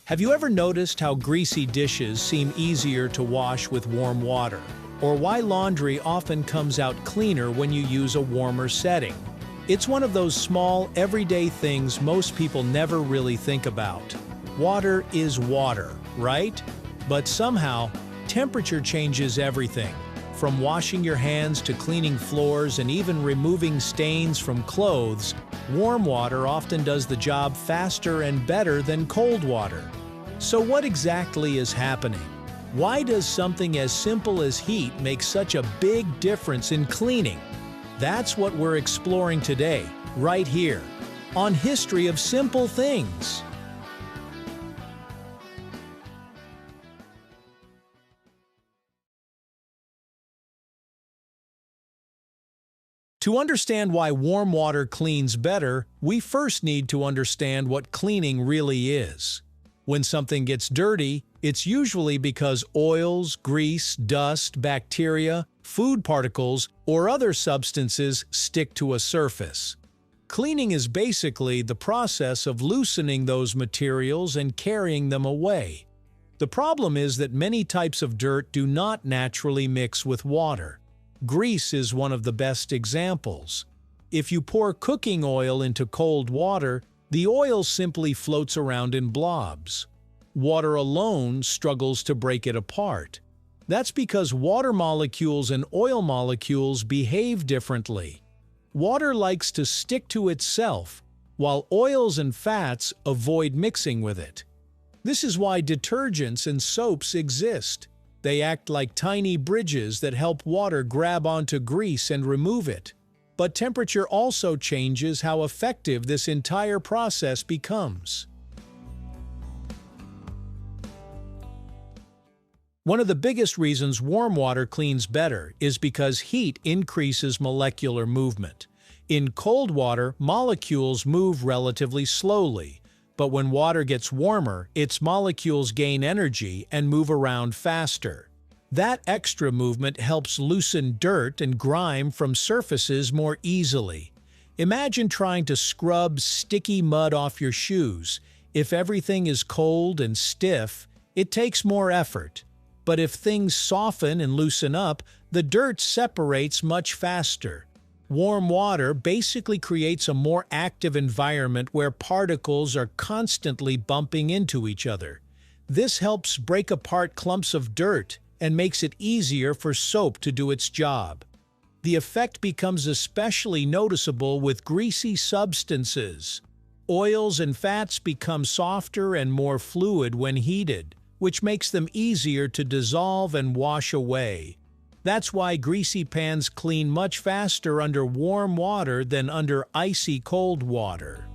Have you ever noticed how greasy dishes seem easier to wash with warm water? Or why laundry often comes out cleaner when you use a warmer setting? It's one of those small, everyday things most people never really think about. Water is water, right? But somehow, temperature changes everything. From washing your hands to cleaning floors and even removing stains from clothes, warm water often does the job faster and better than cold water. So what exactly is happening? Why does something as simple as heat make such a big difference in cleaning? That's what we're exploring today, right here, on History of Simple Things. To understand why warm water cleans better, we first need to understand what cleaning really is. When something gets dirty, it's usually because oils, grease, dust, bacteria, food particles, or other substances stick to a surface. Cleaning is basically the process of loosening those materials and carrying them away. The problem is that many types of dirt do not naturally mix with water. Grease is one of the best examples. If you pour cooking oil into cold water, the oil simply floats around in blobs. Water alone struggles to break it apart. That's because water molecules and oil molecules behave differently. Water likes to stick to itself, while oils and fats avoid mixing with it. This is why detergents and soaps exist. They act like tiny bridges that help water grab onto grease and remove it. But temperature also changes how effective this entire process becomes. One of the biggest reasons warm water cleans better is because heat increases molecular movement. In cold water, molecules move relatively slowly, but when water gets warmer, its molecules gain energy and move around faster. That extra movement helps loosen dirt and grime from surfaces more easily. Imagine trying to scrub sticky mud off your shoes. If everything is cold and stiff, it takes more effort. But if things soften and loosen up, the dirt separates much faster. Warm water basically creates a more active environment where particles are constantly bumping into each other. This helps break apart clumps of dirt and makes it easier for soap to do its job. The effect becomes especially noticeable with greasy substances. Oils and fats become softer and more fluid when heated, which makes them easier to dissolve and wash away. That's why greasy pans clean much faster under warm water than under icy cold water.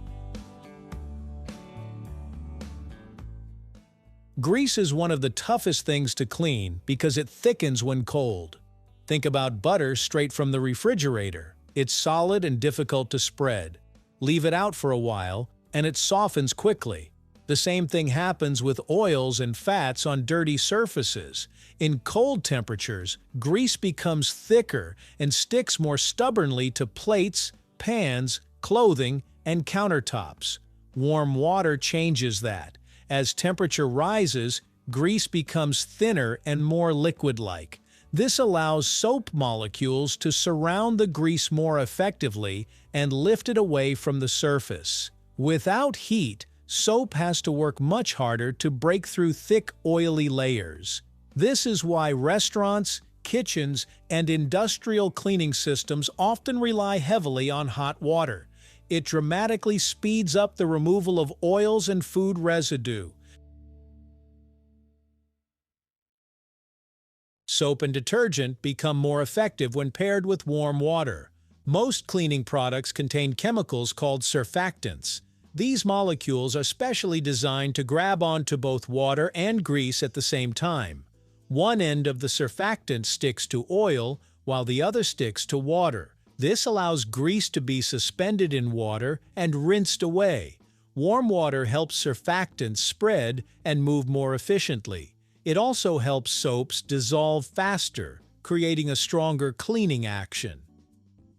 Grease is one of the toughest things to clean because it thickens when cold. Think about butter straight from the refrigerator. It's solid and difficult to spread. Leave it out for a while, and it softens quickly. The same thing happens with oils and fats on dirty surfaces. In cold temperatures, grease becomes thicker and sticks more stubbornly to plates, pans, clothing, and countertops. Warm water changes that. As temperature rises, grease becomes thinner and more liquid-like. This allows soap molecules to surround the grease more effectively and lift it away from the surface. Without heat, soap has to work much harder to break through thick, oily layers. This is why restaurants, kitchens, and industrial cleaning systems often rely heavily on hot water. It dramatically speeds up the removal of oils and food residue. Soap and detergent become more effective when paired with warm water. Most cleaning products contain chemicals called surfactants. These molecules are specially designed to grab onto both water and grease at the same time. One end of the surfactant sticks to oil, while the other sticks to water. This allows grease to be suspended in water and rinsed away. Warm water helps surfactants spread and move more efficiently. It also helps soaps dissolve faster, creating a stronger cleaning action.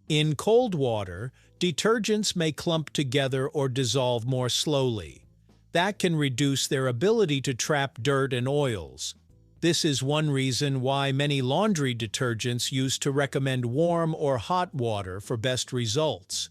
In cold water, detergents may clump together or dissolve more slowly. That can reduce their ability to trap dirt and oils. This is one reason why many laundry detergents used to recommend warm or hot water for best results.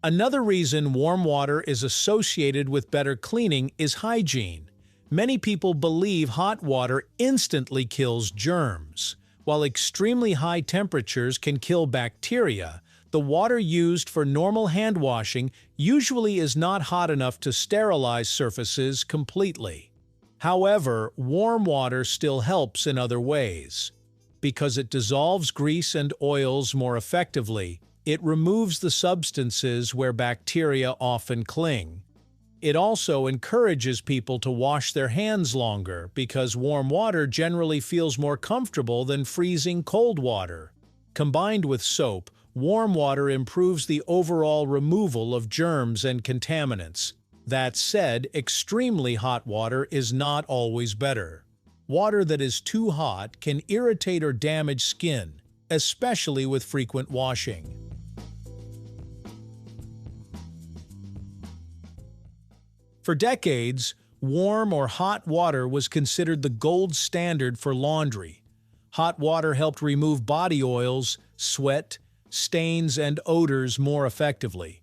Another reason warm water is associated with better cleaning is hygiene. Many people believe hot water instantly kills germs. While extremely high temperatures can kill bacteria, the water used for normal hand washing usually is not hot enough to sterilize surfaces completely. However, warm water still helps in other ways. Because it dissolves grease and oils more effectively, it removes the substances where bacteria often cling. It also encourages people to wash their hands longer because warm water generally feels more comfortable than freezing cold water. Combined with soap, warm water improves the overall removal of germs and contaminants. That said, extremely hot water is not always better. Water that is too hot can irritate or damage skin, especially with frequent washing. For decades, warm or hot water was considered the gold standard for laundry. Hot water helped remove body oils, sweat, stains, and odors more effectively.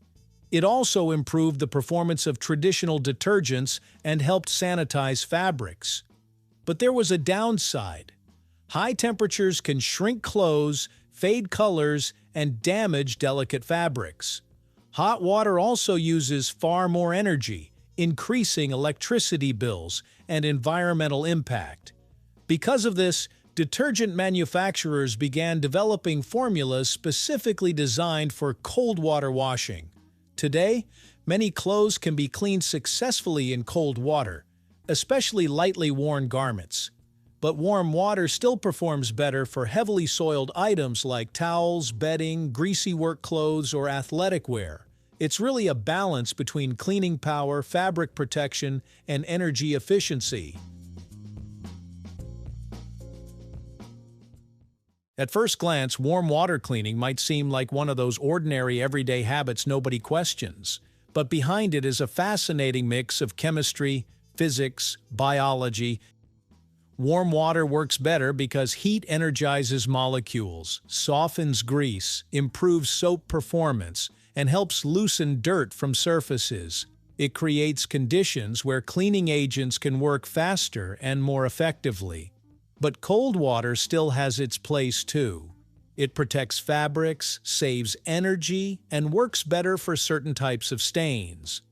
It also improved the performance of traditional detergents and helped sanitize fabrics. But there was a downside. High temperatures can shrink clothes, fade colors, and damage delicate fabrics. Hot water also uses far more energy, increasing electricity bills and environmental impact. Because of this, detergent manufacturers began developing formulas specifically designed for cold water washing. Today, many clothes can be cleaned successfully in cold water, especially lightly worn garments. But warm water still performs better for heavily soiled items like towels, bedding, greasy work clothes, or athletic wear. It's really a balance between cleaning power, fabric protection, and energy efficiency. At first glance, warm water cleaning might seem like one of those ordinary everyday habits nobody questions. But behind it is a fascinating mix of chemistry, physics, biology. Warm water works better because heat energizes molecules, softens grease, improves soap performance, and helps loosen dirt from surfaces. It creates conditions where cleaning agents can work faster and more effectively. But cold water still has its place too. It protects fabrics, saves energy, and works better for certain types of stains.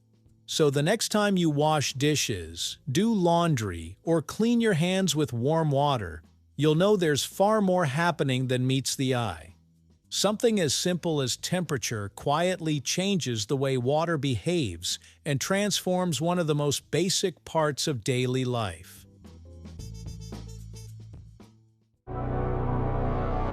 So the next time you wash dishes, do laundry, or clean your hands with warm water, you'll know there's far more happening than meets the eye. Something as simple as temperature quietly changes the way water behaves and transforms one of the most basic parts of daily life.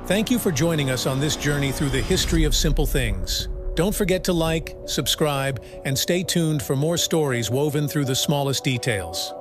Thank you for joining us on this journey through the history of simple things. Don't forget to like, subscribe, and stay tuned for more stories woven through the smallest details.